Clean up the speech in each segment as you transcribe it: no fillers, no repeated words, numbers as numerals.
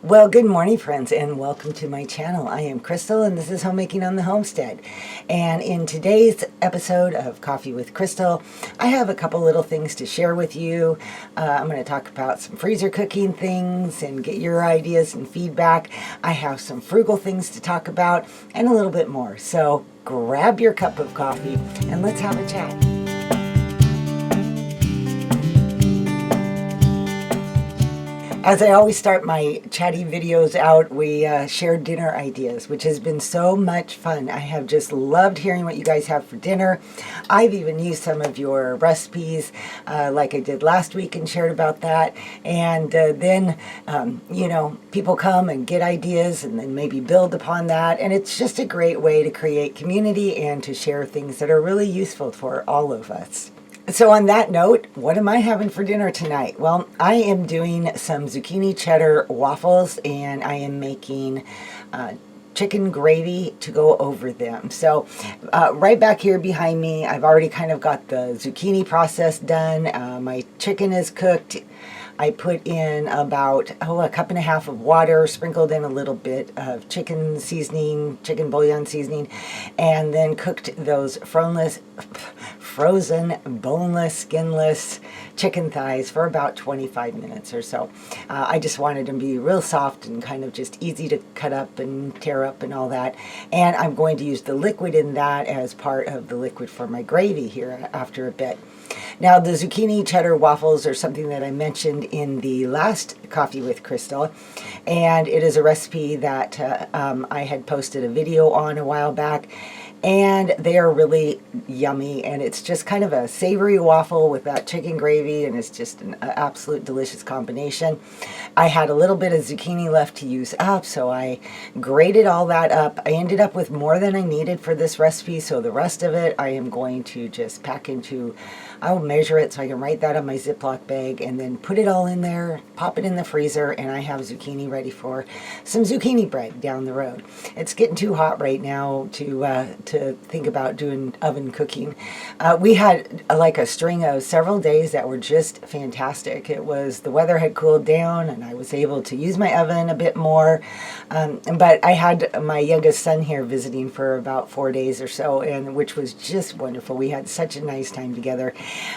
Well, good morning, friends, and welcome to my channel. I am Crystal, and this is Homemaking on the Homestead. And in today's episode of Coffee with Crystal, I have a couple little things to share with you. I'm going to talk about some freezer cooking things and get your ideas and feedback. I have some frugal things to talk about and a little bit more. So grab your cup of coffee and let's have a chat. As I always start my chatty videos out, we share dinner ideas, which has been so much fun. I have just loved hearing what you guys have for dinner. I've even used some of your recipes like I did last week and shared about that. And then, people come and get ideas and then maybe build upon that. And it's just a great way to create community and to share things that are really useful for all of us. So on that note, what am I having for dinner tonight? Well, I am doing some zucchini cheddar waffles, and I am making chicken gravy to go over them. So right back here behind me, I've already kind of got the zucchini process done. My chicken is cooked. I put in about a cup and a half of water, sprinkled in a little bit of chicken seasoning, chicken bouillon seasoning, and then cooked those frozen, boneless, skinless chicken thighs for about 25 minutes or so. I just wanted them to be real soft and kind of just easy to cut up and tear up and all that. And I'm going to use the liquid in that as part of the liquid for my gravy here after a bit. Now, the zucchini cheddar waffles are something that I mentioned in the last Coffee with Crystal, and it is a recipe that I had posted a video on a while back, and they are really yummy, and it's just kind of a savory waffle with that chicken gravy, and it's just an absolute delicious combination. I had a little bit of zucchini left to use up, so I grated all that up. I ended up with more than I needed for this recipe, so the rest of it I am going to just pack into, I'll measure it so I can write that on my Ziploc bag and then put it all in there, pop it in the freezer, and I have zucchini ready for some zucchini bread down the road. It's getting too hot right now to think about doing oven cooking. We had like a string of several days that were just fantastic. The weather had cooled down and I was able to use my oven a bit more. But I had my youngest son here visiting for about 4 days or so, and which was just wonderful. We had such a nice time together.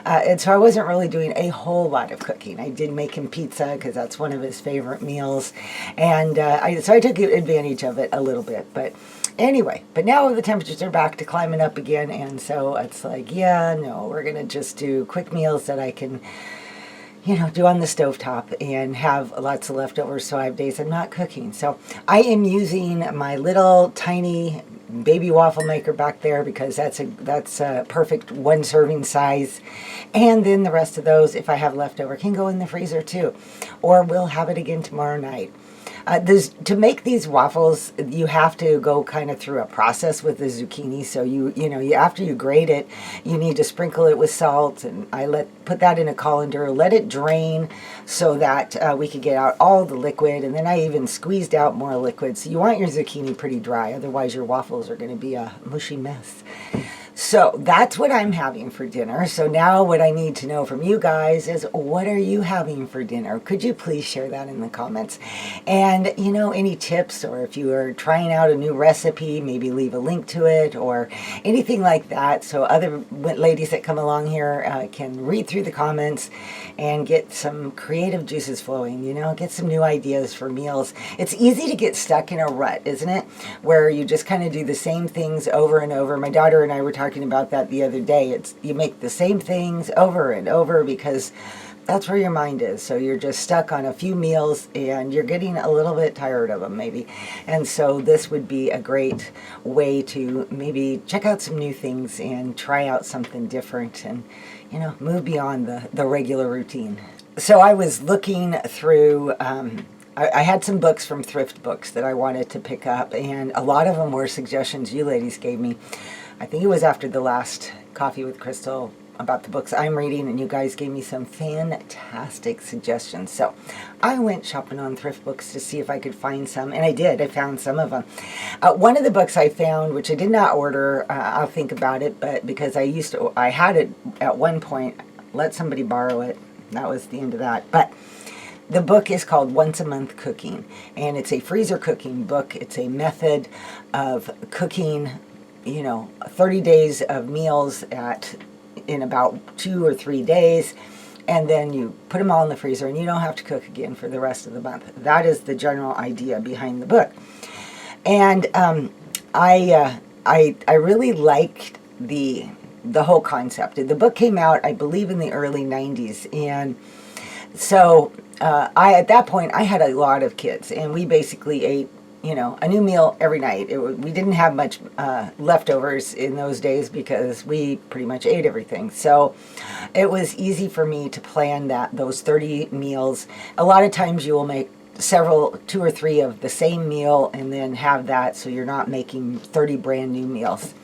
And so I wasn't really doing a whole lot of cooking. I did make him pizza because that's one of his favorite meals. And so I took advantage of it a little bit. But anyway, but now the temperatures are back to climbing up again, and so it's like, yeah, no, we're going to just do quick meals that I can, do on the stovetop and have lots of leftovers, so I have days I'm not cooking. So I am using my little tiny baby waffle maker back there because that's a perfect one serving size. And then the rest of those, if I have leftover, can go in the freezer too, or we'll have it again tomorrow night. To make these waffles, you have to go kind of through a process with the zucchini. So after you grate it, you need to sprinkle it with salt, and put that in a colander, let it drain so that we could get out all the liquid, and then I even squeezed out more liquid. So you want your zucchini pretty dry, otherwise your waffles are going to be a mushy mess. So that's what I'm having for dinner. So now what I need to know from you guys is, what are you having for dinner? Could you please share that in the comments? And, any tips, or if you are trying out a new recipe, maybe leave a link to it or anything like that, so other ladies that come along here can read through the comments and get some creative juices flowing, get some new ideas for meals. It's easy to get stuck in a rut, isn't it? Where you just kind of do the same things over and over. My daughter and I were talking about that the other day. You make the same things over and over because that's where your mind is. So you're just stuck on a few meals and you're getting a little bit tired of them maybe. And so this would be a great way to maybe check out some new things and try out something different and, move beyond the regular routine. So I was looking through, I had some books from Thrift Books that I wanted to pick up, and a lot of them were suggestions you ladies gave me. I think it was after the last Coffee with Crystal about the books I'm reading, and you guys gave me some fantastic suggestions. So I went shopping on Thrift Books to see if I could find some, and I did. I found some of them. One of the books I found, which I did not order, I'll think about it, but because I had it at one point, let somebody borrow it. That was the end of that. But The book is called Once a Month Cooking, and it's a freezer cooking book. It's a method of cooking, 30 days of meals in about 2 or 3 days, and then you put them all in the freezer, and you don't have to cook again for the rest of the month. That is the general idea behind the book. And I really liked the whole concept. The book came out, I believe, in the early 90s, and so at that point I had a lot of kids, and we basically ate a new meal every night. We didn't have much leftovers in those days because we pretty much ate everything. So it was easy for me to plan those 30 meals. A lot of times you will make 2 or 3 of the same meal and then have that, so you're not making 30 brand new meals.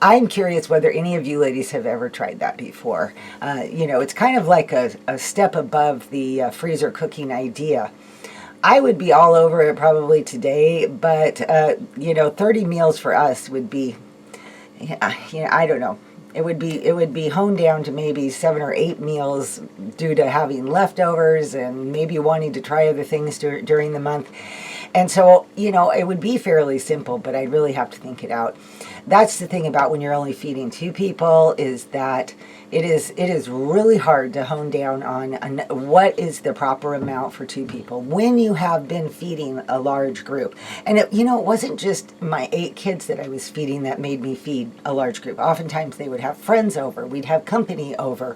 I'm curious whether any of you ladies have ever tried that before. It's kind of like a step above the freezer cooking idea. I would be all over it probably today, but 30 meals for us would be, I don't know. It would be honed down to maybe 7 or 8 meals due to having leftovers and maybe wanting to try other things during the month. And so, it would be fairly simple, but I'd really have to think it out. That's the thing about when you're only feeding 2 people, is that it is really hard to hone down on what is the proper amount for 2 people when you have been feeding a large group. And it wasn't just my 8 kids that I was feeding that made me feed a large group. Oftentimes they would have friends over, we'd have company over.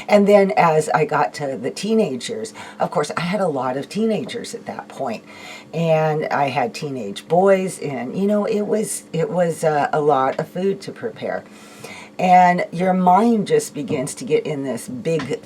And then as I got to the teenage years, of course, I had a lot of teenagers at that point. And I had teenage boys, and, it was a lot of food to prepare. And your mind just begins to get in this big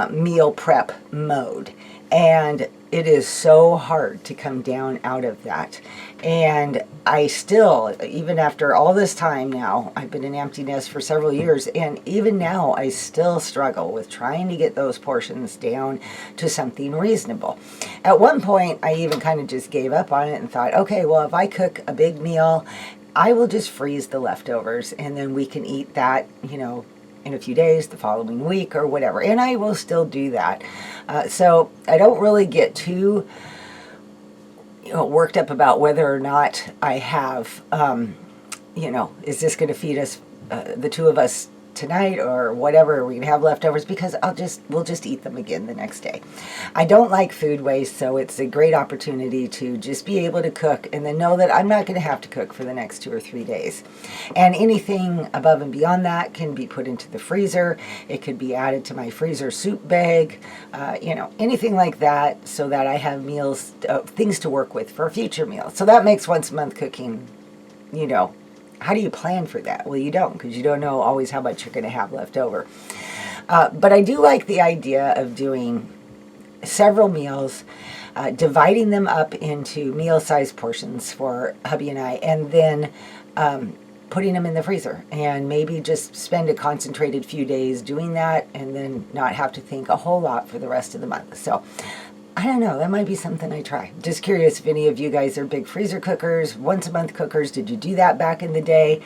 meal prep mode. And it is so hard to come down out of that. And I still, even after all this time now, I've been in empty nest for several years, and even now I still struggle with trying to get those portions down to something reasonable. At one point, I even kind of just gave up on it and thought, okay, well, if I cook a big meal, I will just freeze the leftovers, and then we can eat that, in a few days, the following week, or whatever. And I will still do that. So I don't really get too worked up about whether or not I have, is this going to feed us, the 2 of us tonight or whatever we can have leftovers, because we'll just eat them again the next day. I don't like food waste, so it's a great opportunity to just be able to cook and then know that I'm not going to have to cook for the next 2 or 3 days. And anything above and beyond that can be put into the freezer. It could be added to my freezer soup bag, anything like that, so that I have meals, things to work with for future meals. So that makes once a month cooking, how do you plan for that? Well, you don't, because you don't know always how much you're going to have left over. But I do like the idea of doing several meals, dividing them up into meal-sized portions for hubby and I, and then putting them in the freezer. And maybe just spend a concentrated few days doing that, and then not have to think a whole lot for the rest of the month. So I don't know, that might be something I try. Just curious if any of you guys are big freezer cookers, once a month cookers. Did you do that back in the day?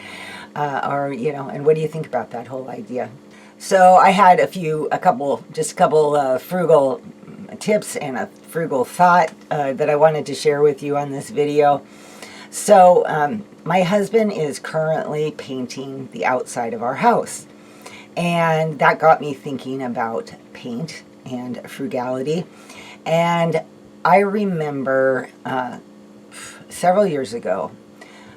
And what do you think about that whole idea? So I had a couple frugal tips and a frugal thought that I wanted to share with you on this video. So my husband is currently painting the outside of our house. And that got me thinking about paint and frugality. And I remember several years ago,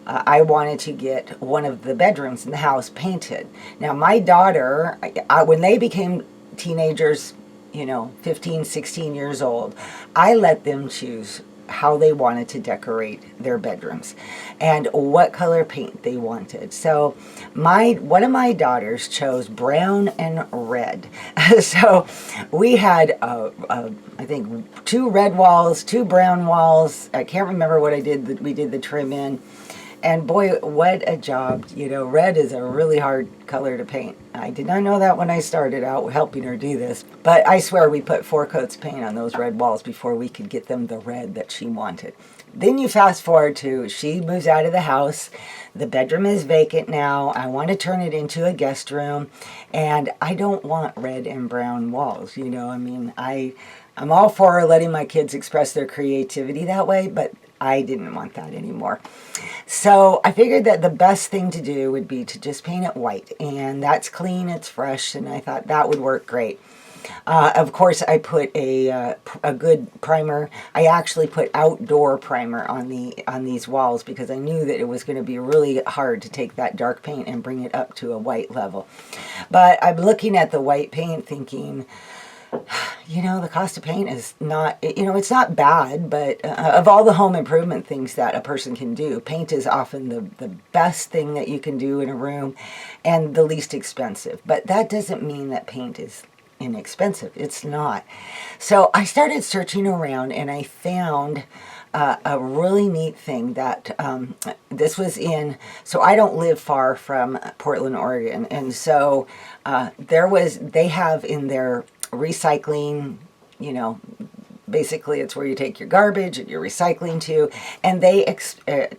I wanted to get one of the bedrooms in the house painted. Now, my daughter, when they became teenagers, 15, 16 years old, I let them choose how they wanted to decorate their bedrooms and what color paint they wanted. So one of my daughters chose brown and red. So we had I think 2 red walls, 2 brown walls. I can't remember what we did the trim in. And boy, what a job. You know, red is a really hard color to paint. I did not know that when I started out helping her do this. But I swear we put 4 coats of paint on those red walls before we could get them the red that she wanted. Then you fast forward to she moves out of the house. The bedroom is vacant now. I want to turn it into a guest room. And I don't want red and brown walls. You know, I mean, I'm all for letting my kids express their creativity that way, but I didn't want that anymore. So I figured that the best thing to do would be to just paint it white. And that's clean, it's fresh, and I thought that would work great. Of course, I put a good primer. I actually put outdoor primer on these walls because I knew that it was going to be really hard to take that dark paint and bring it up to a white level. But I'm looking at the white paint thinking, you know, the cost of paint is not, you know, it's not bad, but of all the home improvement things that a person can do, paint is often the best thing that you can do in a room and the least expensive. But that doesn't mean that paint is inexpensive. It's not. So I started searching around and I found a really neat thing that this was in, so I don't live far from Portland, Oregon. And so they have in their recycling, you know, basically it's where you take your garbage and your recycling to, and they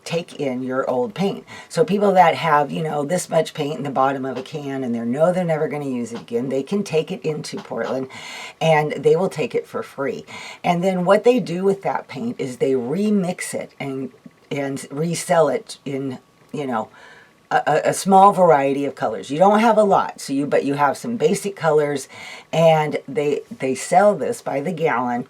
take in your old paint. So people that have, you know, this much paint in the bottom of a can and they know they're never going to use it again, they can take it into Portland and they will take it for free. And then what they do with that paint is they remix it and resell it in, you know, a small variety of colors. You don't have a lot, but you have some basic colors, and they sell this by the gallon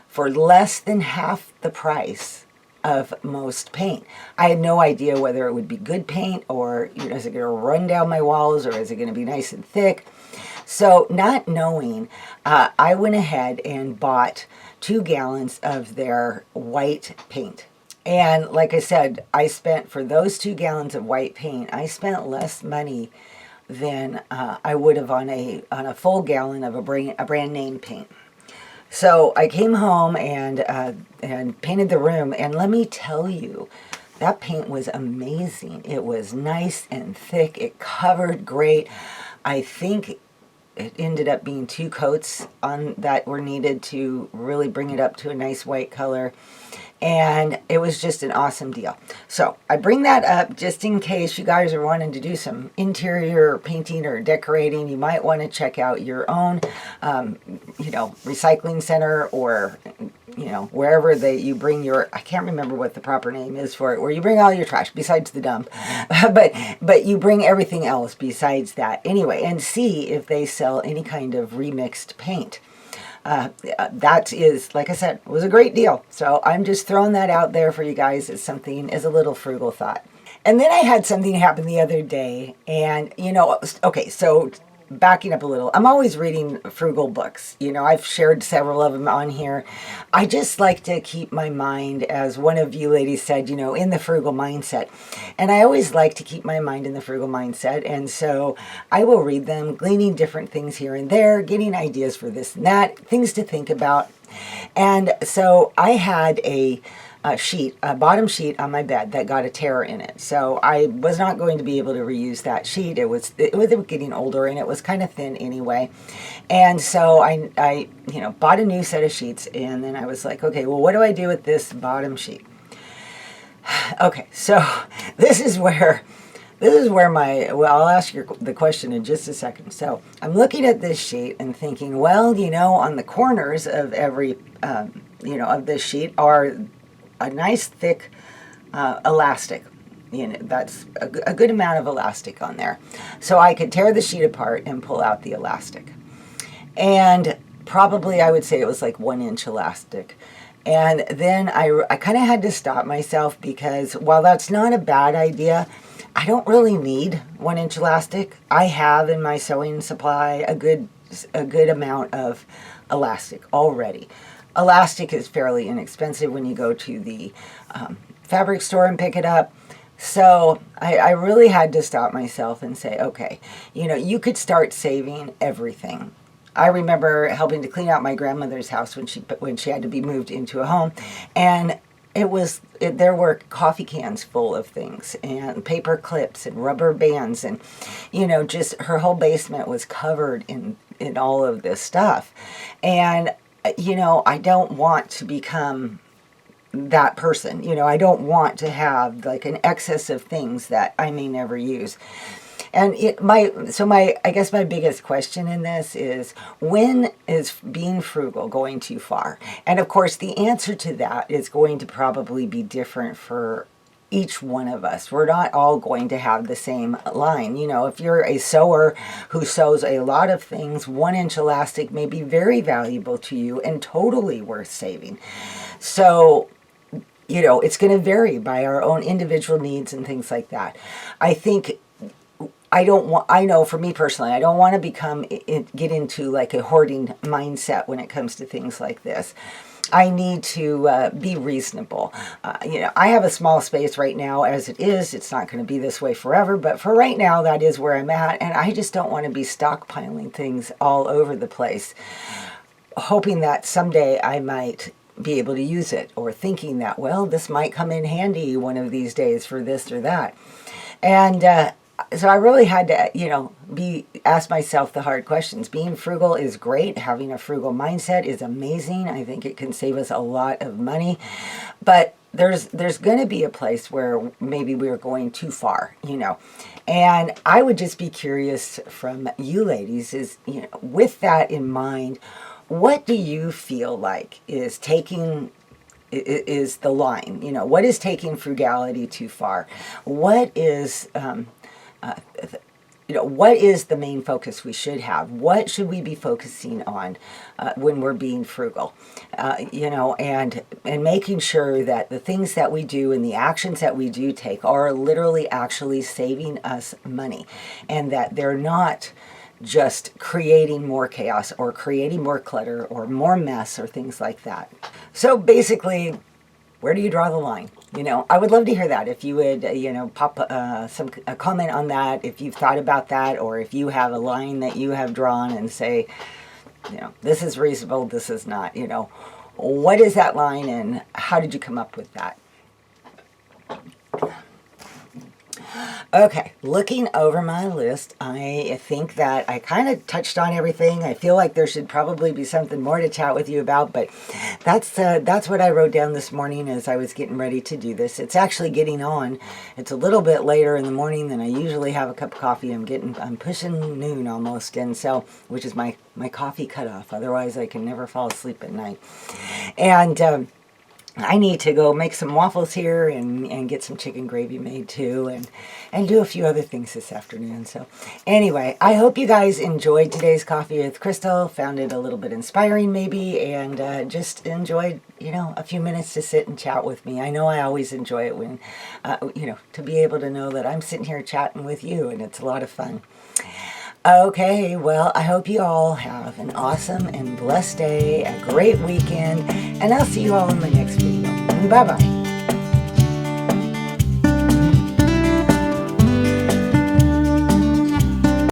for less than half the price of most paint. I had no idea whether it would be good paint or, you know, is it going to run down my walls or is it going to be nice and thick? So not knowing, I went ahead and bought 2 gallons of their white paint. And like I said, I spent, for those 2 gallons of white paint, I spent less money than I would have on a full gallon of a brand name paint. So I came home and painted the room, and let me tell you, that paint was amazing. It was nice and thick. It covered great. I think it ended up being 2 coats on that were needed to really bring it up to a nice white color. And it was just an awesome deal. So I bring that up just in case you guys are wanting to do some interior painting or decorating. You might want to check out your own, you know, recycling center, or, you know, wherever you bring your, I can't remember what the proper name is for it, where you bring all your trash besides the dump, but you bring everything else besides that anyway, and see if they sell any kind of remixed paint. That is, like I said, was a great deal. So I'm just throwing that out there for you guys as a little frugal thought. And then I had something happen the other day, and, you know, okay, so backing up a little, I'm always reading frugal books. You know, I've shared several of them on here. I just like to keep my mind, as one of you ladies said, you know, in the frugal mindset. And I always like to keep my mind in the frugal mindset. And so I will read them, gleaning different things here and there, getting ideas for this and that, things to think about. And so I had a bottom sheet on my bed that got a tear in it. So I was not going to be able to reuse that sheet. It was getting older and it was kind of thin anyway. And so I you know, bought a new set of sheets, and then I was like, okay, well, what do I do with this bottom sheet? Okay, so this is where I'll ask you the question in just a second. So I'm looking at this sheet and thinking, well, you know, on the corners of every, you know, of this sheet are a nice thick elastic. You know, that's a good amount of elastic on there. So I could tear the sheet apart and pull out the elastic. And probably I would say it was like 1-inch elastic. And then I kind of had to stop myself, because while that's not a bad idea, I don't really need 1-inch elastic. I have in my sewing supply a good amount of elastic already. Elastic is fairly inexpensive when you go to the fabric store and pick it up. So I really had to stop myself and say, okay, you know, you could start saving everything. I remember helping to clean out my grandmother's house when she had to be moved into a home, and there were coffee cans full of things and paper clips and rubber bands, and just her whole basement was covered in all of this stuff. And I don't want to become that person. I don't want to have like an excess of things that I may never use. And I guess my biggest question in this is, when is being frugal going too far? And of course, the answer to that is going to probably be different for each one of us. We're not all going to have the same line. If you're a sewer who sews a lot of things, 1-inch elastic may be very valuable to you and totally worth saving. So, it's going to vary by our own individual needs and things like that. I know for me personally, I don't want to get into like a hoarding mindset when it comes to things like this. I need to be reasonable. I have a small space right now as it is. It's not going to be this way forever, but for right now, that is where I'm at. And I just don't want to be stockpiling things all over the place, hoping that someday I might be able to use it, or thinking that, well, this might come in handy one of these days for this or that. And so I really had to, ask myself the hard questions. Being frugal is great. Having a frugal mindset is amazing. I think it can save us a lot of money. But there's going to be a place where maybe we're going too far, And I would just be curious from you ladies is, with that in mind, what do you feel like is the line? What is taking frugality too far? What is what is the main focus we should have? What should we be focusing on when we're being frugal? And making sure that the things that we do and the actions that we do take are literally actually saving us money, and that they're not just creating more chaos or creating more clutter or more mess or things like that. So basically, where do you draw the line? I would love to hear that. If you would, pop a comment on that, if you've thought about that, or if you have a line that you have drawn and say, this is reasonable, this is not, what is that line and how did you come up with that? Okay, looking over my list, I think that I kind of touched on everything. I feel like there should probably be something more to chat with you about, but that's what I wrote down this morning as I was getting ready to do this. It's actually getting on. It's a little bit later in the morning than I usually have a cup of coffee. I'm pushing noon almost, and so, which is my coffee cutoff. Otherwise, I can never fall asleep at night. And I need to go make some waffles here and get some chicken gravy made too, and do a few other things this afternoon. So anyway, I hope you guys enjoyed today's Coffee with Crystal, found it a little bit inspiring maybe, and just enjoyed, a few minutes to sit and chat with me. I know I always enjoy it when, to be able to know that I'm sitting here chatting with you, and it's a lot of fun. Okay, well, I hope you all have an awesome and blessed day, a great weekend, and I'll see you all in my next video. Bye-bye.